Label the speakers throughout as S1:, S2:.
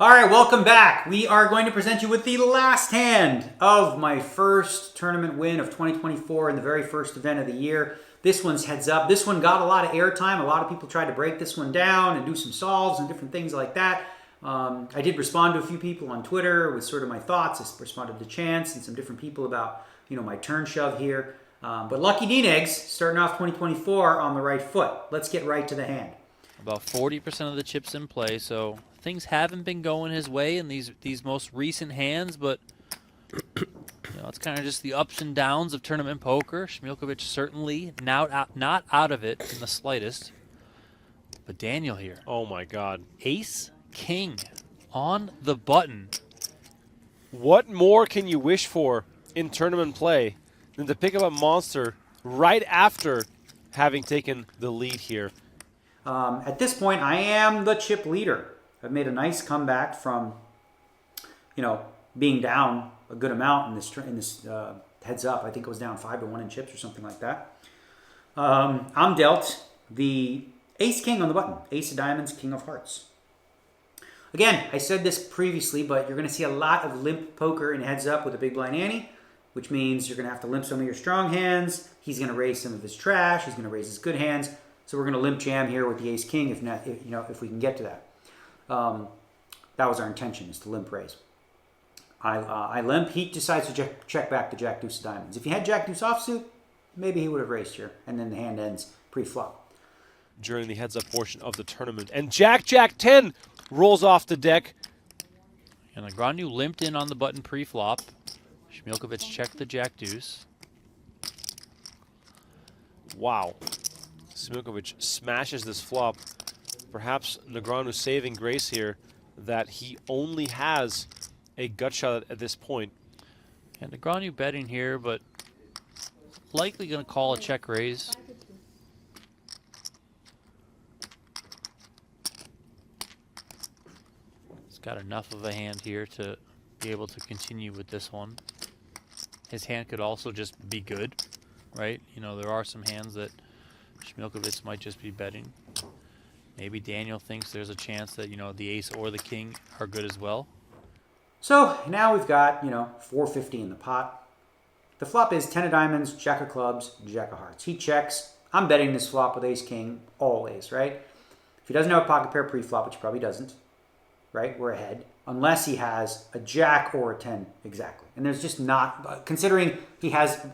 S1: All right, welcome back. We are going to present you with the last hand of my first tournament win of 2024 in the very first event of the year. This one's heads up. This one got a lot of airtime. A lot of people tried to break this one down and do some solves and different things like that. I did respond to a few people on Twitter with sort of my thoughts. I responded to Chance and some different people about, my turn shove here. But Lucky D-Negs starting off 2024 on the right foot. Let's get right to the hand.
S2: About 40% of the chips in play, so things haven't been going his way in these most recent hands, but it's kind of just the ups and downs of tournament poker. Smilkovic certainly not out of it in the slightest. But Daniel here.
S3: Oh my God.
S2: Ace King on the button.
S3: What more can you wish for in tournament play than to pick up a monster right after having taken the lead here?
S1: At this point, I am the chip leader. I've made a nice comeback from, being down a good amount in this heads up. I think it was down 5-1 in chips or something like that. I'm dealt the Ace King on the button. Ace of Diamonds, King of Hearts. Again, I said this previously, but you're going to see a lot of limp poker in heads up with a big blind ante, which means you're going to have to limp some of your strong hands. He's going to raise some of his trash. He's going to raise his good hands. So we're going to limp jam here with the Ace King if we can get to that. That was our intention, is to limp raise. I limp. He decides to check back to Jack Deuce of Diamonds. If he had Jack Deuce offsuit, maybe he would have raised here, and then the hand ends pre-flop.
S3: During the heads-up portion of the tournament. And Jack 10 rolls off the deck.
S2: And Negreanu limped in on the button pre-flop. Smilkovic checked the Jack Deuce.
S3: Wow. Smilkovic smashes this flop. Perhaps Negreanu saving grace here that he only has a gut shot at this point.
S2: And Negreanu betting here, but likely going to call a check raise. He's got enough of a hand here to be able to continue with this one. His hand could also just be good, right? There are some hands that Smilkovic might just be betting. Maybe Daniel thinks there's a chance that, the ace or the king are good as well.
S1: So now we've got, 450 in the pot. The flop is 10 of diamonds, Jack of clubs, Jack of hearts. He checks. I'm betting this flop with Ace King, always, right? If he doesn't have a pocket pair pre-flop, which he probably doesn't, right? We're ahead. Unless he has a Jack or a 10 exactly. And there's just not, considering he has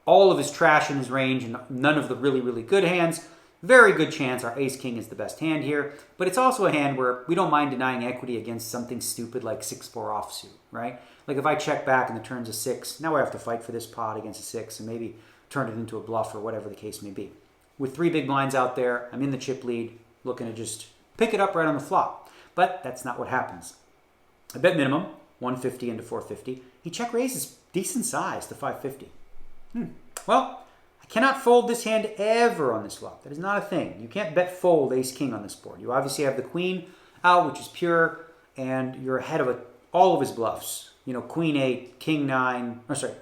S1: all of his trash in his range and none of the really, really good hands, very good chance our Ace King is the best hand here. But it's also a hand where we don't mind denying equity against something stupid like 6-4 offsuit, right? Like if I check back and the turn's a 6, now I have to fight for this pot against a 6 and maybe turn it into a bluff or whatever the case may be. With 3 big blinds out there, I'm in the chip lead, looking to just pick it up right on the flop. But that's not what happens. I bet minimum, 150 into 450. He check raises decent size to 550. Well, I cannot fold this hand ever on this flop. That is not a thing. You can't bet fold Ace King on this board. You obviously have the queen out, which is pure, and you're ahead of all of his bluffs. Queen 8, king 9, or sorry,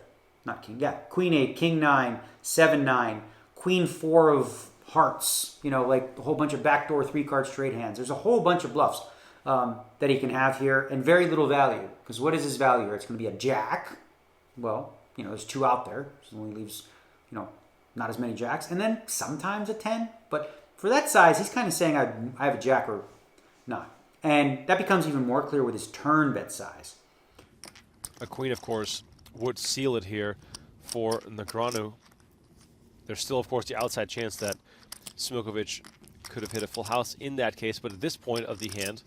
S1: not king, yeah, queen 8, king 9, 7-9, queen 4 of hearts, like a whole bunch of backdoor 3-card straight hands. There's a whole bunch of bluffs that he can have here, and very little value. Because what is his value here? It's going to be a jack. Well, there's 2 out there, so it only leaves, not as many jacks. And then sometimes a 10. But for that size, he's kind of saying I have a jack or not. And that becomes even more clear with his turn bet size.
S3: A queen, of course, would seal it here for Negreanu. There's still, of course, the outside chance that Smilkovic could have hit a full house in that case. But at this point of the hand,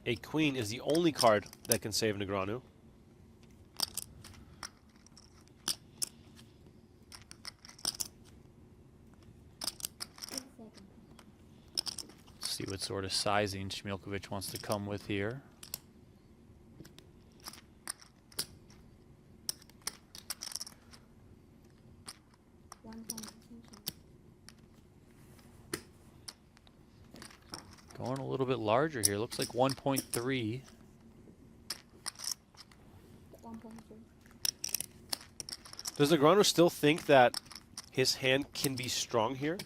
S3: a queen is the only card that can save Negreanu.
S2: See what sort of sizing Smilkovic wants to come with here. Going a little bit larger here. Looks like 1.3.
S3: Does Negreanu still think that his hand can be strong here?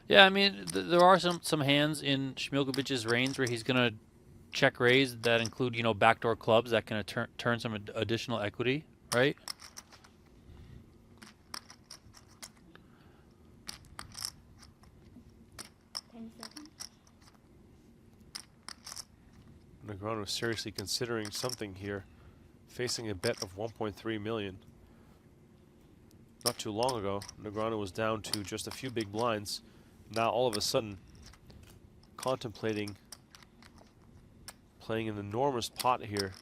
S2: Yeah, I mean, there are some hands in Schmilkovic's range where he's gonna check raise that include, you know, backdoor clubs that can turn some additional equity, right?
S3: Negreanu is seriously considering something here, facing a bet of 1.3 million. Not too long ago, Negreanu was down to just a few big blinds. Now all of a sudden, contemplating playing an enormous pot here.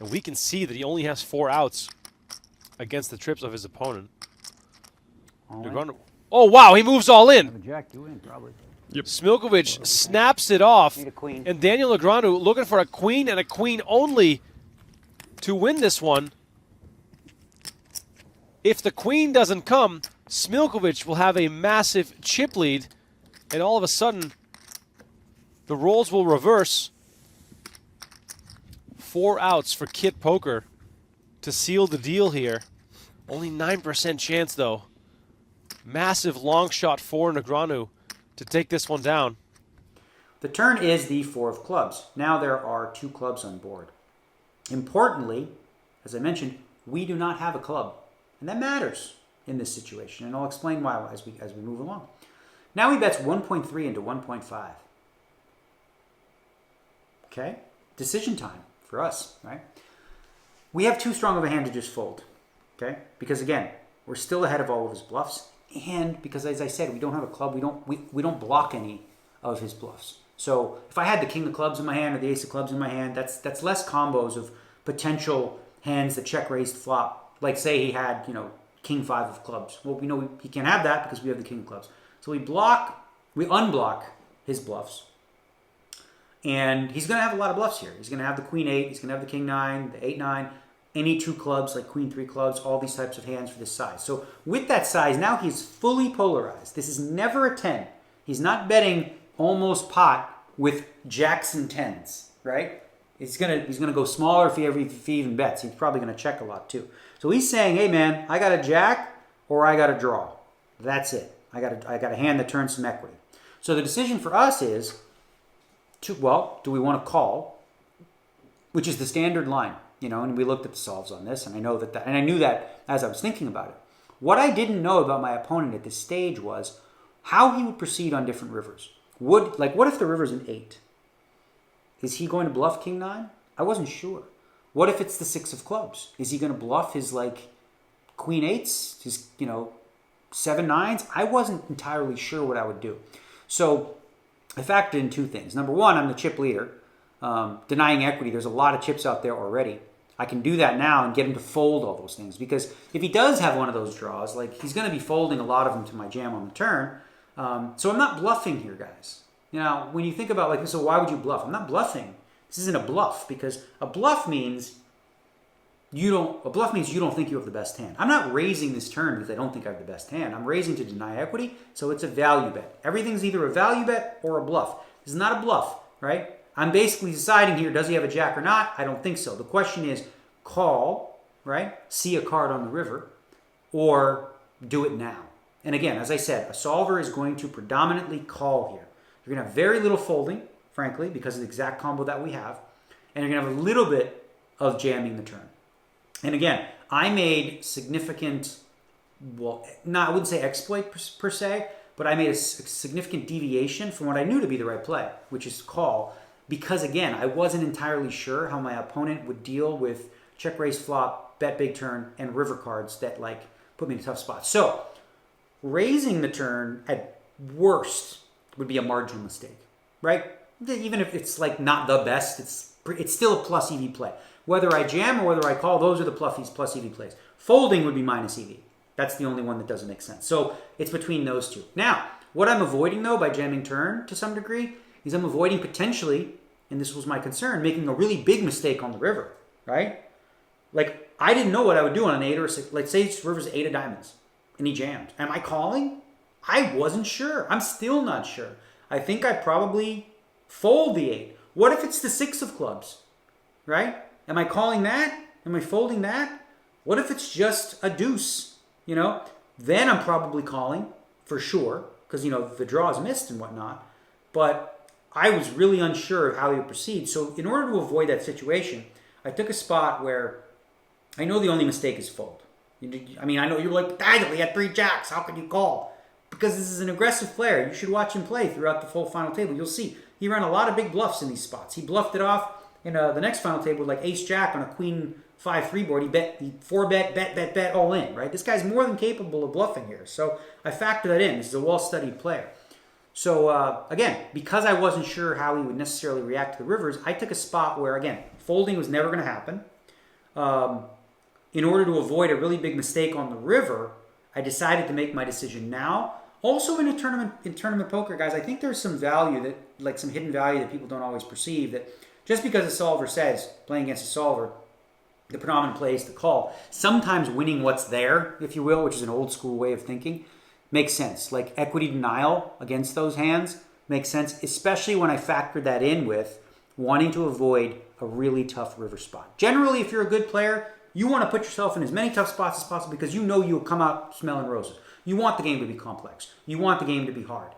S3: And we can see that he only has 4 outs against the trips of his opponent. Negreanu, oh wow, he moves all in.
S1: Have a jack, you win, probably.
S3: Yep. Smilkovic snaps it off.
S1: Need a queen.
S3: And Daniel Negreanu looking for a queen and a queen only to win this one. If the queen doesn't come, Smilkovic will have a massive chip lead, and all of a sudden, the roles will reverse. 4 outs for Kit Poker to seal the deal here. Only 9% chance, though. Massive long shot for Negreanu to take this one down.
S1: The turn is the 4 of clubs. Now there are 2 clubs on board. Importantly, as I mentioned, we do not have a club. And that matters in this situation. And I'll explain why as we move along. Now he bets 1.3 into 1.5. Okay? Decision time for us, right? We have too strong of a hand to just fold. Okay? Because again, we're still ahead of all of his bluffs. And because, as I said, we don't have a club, we don't block any of his bluffs. So if I had the king of clubs in my hand or the ace of clubs in my hand, that's less combos of potential hands that check raised flop. Like say he had, you know, king 5 of clubs. Well, we know he can't have that because we have the king of clubs. So we unblock his bluffs. And he's going to have a lot of bluffs here. He's going to have the queen 8, he's going to have the king 9, the 8 9, any 2 clubs like queen 3 clubs, all these types of hands for this size. So with that size, now he's fully polarized. This is never a 10. He's not betting almost pot with jacks and 10s, right? He's gonna go smaller if he even bets. He's probably gonna check a lot too. So he's saying, hey man, I got a jack or I got a draw. That's it. I got a hand that turns some equity. So the decision for us is, do we want to call, which is the standard line, you know? And we looked at the solves on this, and I know that, and I knew that as I was thinking about it. What I didn't know about my opponent at this stage was how he would proceed on different rivers. What if the river's an 8? Is he going to bluff king 9? I wasn't sure. What if it's the 6 of clubs? Is he going to bluff his like queen 8s, his 7 9s? I wasn't entirely sure what I would do. So I factored in 2 things. Number 1, I'm the chip leader. Denying equity, there's a lot of chips out there already. I can do that now and get him to fold all those things. Because if he does have one of those draws, like he's going to be folding a lot of them to my jam on the turn. So I'm not bluffing here, guys. You know, when you think about like, so why would you bluff? I'm not bluffing. This isn't a bluff because a bluff means you don't think you have the best hand. I'm not raising this turn because I don't think I have the best hand. I'm raising to deny equity, so it's a value bet. Everything's either a value bet or a bluff. This is not a bluff, right? I'm basically deciding here, does he have a jack or not? I don't think so. The question is call, right? See a card on the river, or do it now. And again, as I said, a solver is going to predominantly call here. You're going to have very little folding, frankly, because of the exact combo that we have. And you're going to have a little bit of jamming the turn. And again, I made significant, I wouldn't say exploit per se, but I made a significant deviation from what I knew to be the right play, which is call. Because again, I wasn't entirely sure how my opponent would deal with check raise flop, bet big turn, and river cards that like put me in a tough spot. So raising the turn at worst would be a marginal mistake, right? Even if it's like not the best, it's still a plus EV play. Whether I jam or whether I call, those are the plus EV plays. Folding would be minus EV. That's the only one that doesn't make sense. So it's between those 2. Now, what I'm avoiding though by jamming turn to some degree is I'm avoiding potentially, and this was my concern, making a really big mistake on the river, right? Like I didn't know what I would do on an 8 or a 6. Like say this river's 8 of diamonds and he jammed. Am I calling? I wasn't sure. I'm still not sure. I think I probably fold the 8. What if it's the 6 of clubs, right? Am I calling that? Am I folding that? What if it's just a deuce? You know, then I'm probably calling for sure, because, the draw is missed and whatnot. But I was really unsure of how he would proceed. So in order to avoid that situation, I took a spot where I know the only mistake is fold. I know you're like, he had 3 jacks. How can you call? Because this is an aggressive player. You should watch him play throughout the full final table. You'll see he ran a lot of big bluffs in these spots. He bluffed it off in the next final table with like ace-jack on a queen 5-3 board. He 4-bet, bet all in, right? This guy's more than capable of bluffing here. So I factor that in. This is a well-studied player. So again, because I wasn't sure how he would necessarily react to the rivers, I took a spot where, again, folding was never going to happen. In order to avoid a really big mistake on the river, I decided to make my decision now. Also in tournament poker, guys, I think there's some value some hidden value that people don't always perceive, that just because a solver says, playing against a solver, the predominant play is to call. Sometimes winning what's there, if you will, which is an old school way of thinking, makes sense. Like equity denial against those hands makes sense, especially when I factor that in with wanting to avoid a really tough river spot. Generally, if you're a good player, you want to put yourself in as many tough spots as possible because you know you'll come out smelling roses. You want the game to be complex. You want the game to be hard.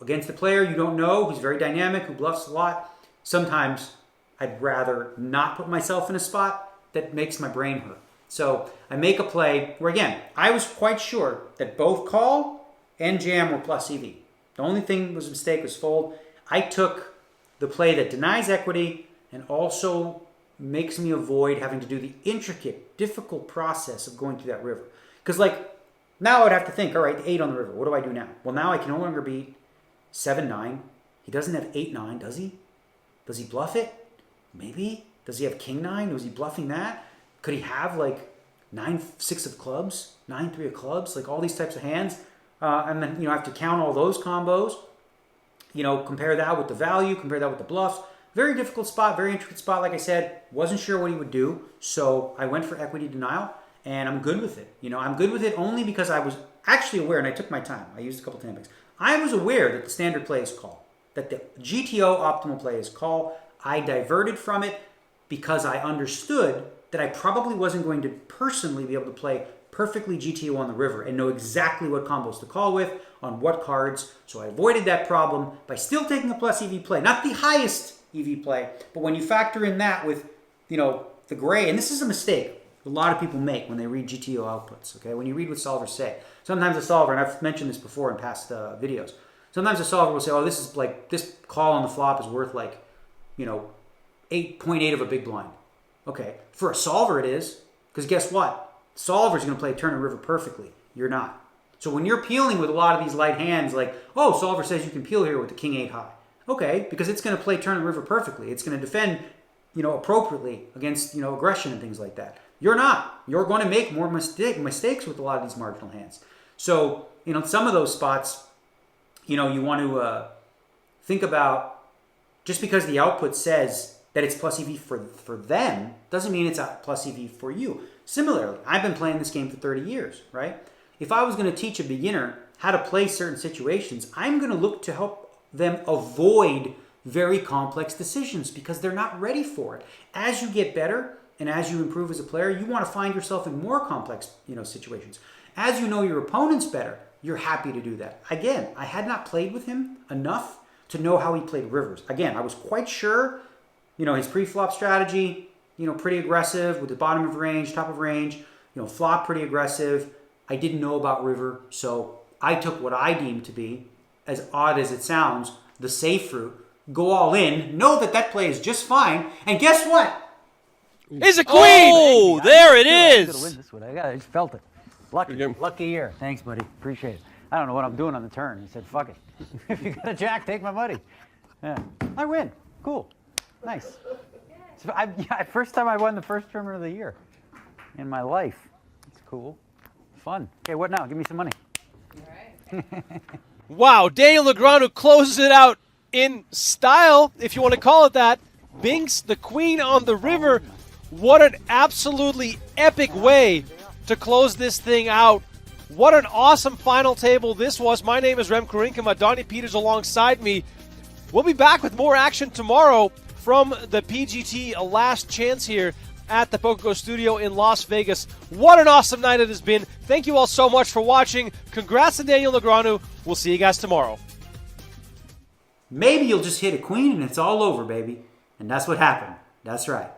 S1: Against a player you don't know, who's very dynamic, who bluffs a lot, sometimes I'd rather not put myself in a spot that makes my brain hurt. So I make a play where, again, I was quite sure that both call and jam were plus EV. The only thing that was a mistake was fold. I took the play that denies equity and also makes me avoid having to do the intricate, difficult process of going through that river. Because, now I would have to think, all right, 8 on the river. What do I do now? Well, now I can no longer beat 7-9. He doesn't have 8-9, does he? Does he bluff it? Maybe. Does he have king-9? Was he bluffing that? Could he have, 9-6 of clubs? 9-3 of clubs? All these types of hands. And then, I have to count all those combos. Compare that with the value, compare that with the bluffs. Very difficult spot, very intricate spot. Like I said, wasn't sure what he would do, so I went for equity denial, and I'm good with it. I'm good with it only because I was actually aware, and I took my time. I used a couple tampings. I was aware that the standard play is call, that the GTO optimal play is call. I diverted from it because I understood that I probably wasn't going to personally be able to play perfectly GTO on the river and know exactly what combos to call with, on what cards. So I avoided that problem by still taking a plus EV play. Not the highest EV play, but when you factor in that with, the gray, and this is a mistake a lot of people make when they read GTO outputs, okay? When you read what solvers say. Sometimes a solver, and I've mentioned this before in past videos, sometimes a solver will say, oh, this is this call on the flop is worth 8.8 of a big blind. Okay, for a solver it is, because guess what? Solver's going to play turn and river perfectly. You're not. So when you're peeling with a lot of these light hands, solver says you can peel here with the king 8 high. Okay, because it's going to play turn and river perfectly. It's going to defend, appropriately against, aggression and things like that. You're not. You're going to make more mistakes with a lot of these marginal hands. So, some of those spots, you want to think about, just because the output says that it's plus EV for them, doesn't mean it's a plus EV for you. Similarly, I've been playing this game for 30 years, right? If I was going to teach a beginner how to play certain situations, I'm going to look to help them avoid very complex decisions because they're not ready for it. As you get better and as you improve as a player, you want to find yourself in more complex, situations. As you know your opponents better, you're happy to do that. Again, I had not played with him enough to know how he played rivers. Again, I was quite sure, his pre-flop strategy, pretty aggressive with the bottom of range, top of range, flop pretty aggressive. I didn't know about river, so I took what I deemed to be, as odd as it sounds, the safe route. Go all in, know that play is just fine, and guess what?
S3: It's a queen!
S2: Oh, there it is!
S1: Win this one. I just felt it. Lucky year. Thanks, buddy. Appreciate it. I don't know what I'm doing on the turn. He said, fuck it. If you got a jack, take my money. Yeah. I win. Cool. Nice. So first time I won the first tournament of the year in my life. It's cool. Fun. Okay, what now? Give me some money.
S4: All right.
S3: Wow, Daniel Negreanu closes it out in style, if you want to call it that. Binks the queen on the river. What an absolutely epic way to close this thing out. What an awesome final table this was. My name is Rem Kurinkama. Donnie Peters alongside me. We'll be back with more action tomorrow from the PGT Last Chance here at the PokerGo studio in Las Vegas. What an awesome night it has been. Thank you all so much for watching. Congrats to Daniel Negreanu. We'll see you guys tomorrow.
S1: Maybe you'll just hit a queen and it's all over, baby. And that's what happened. That's right.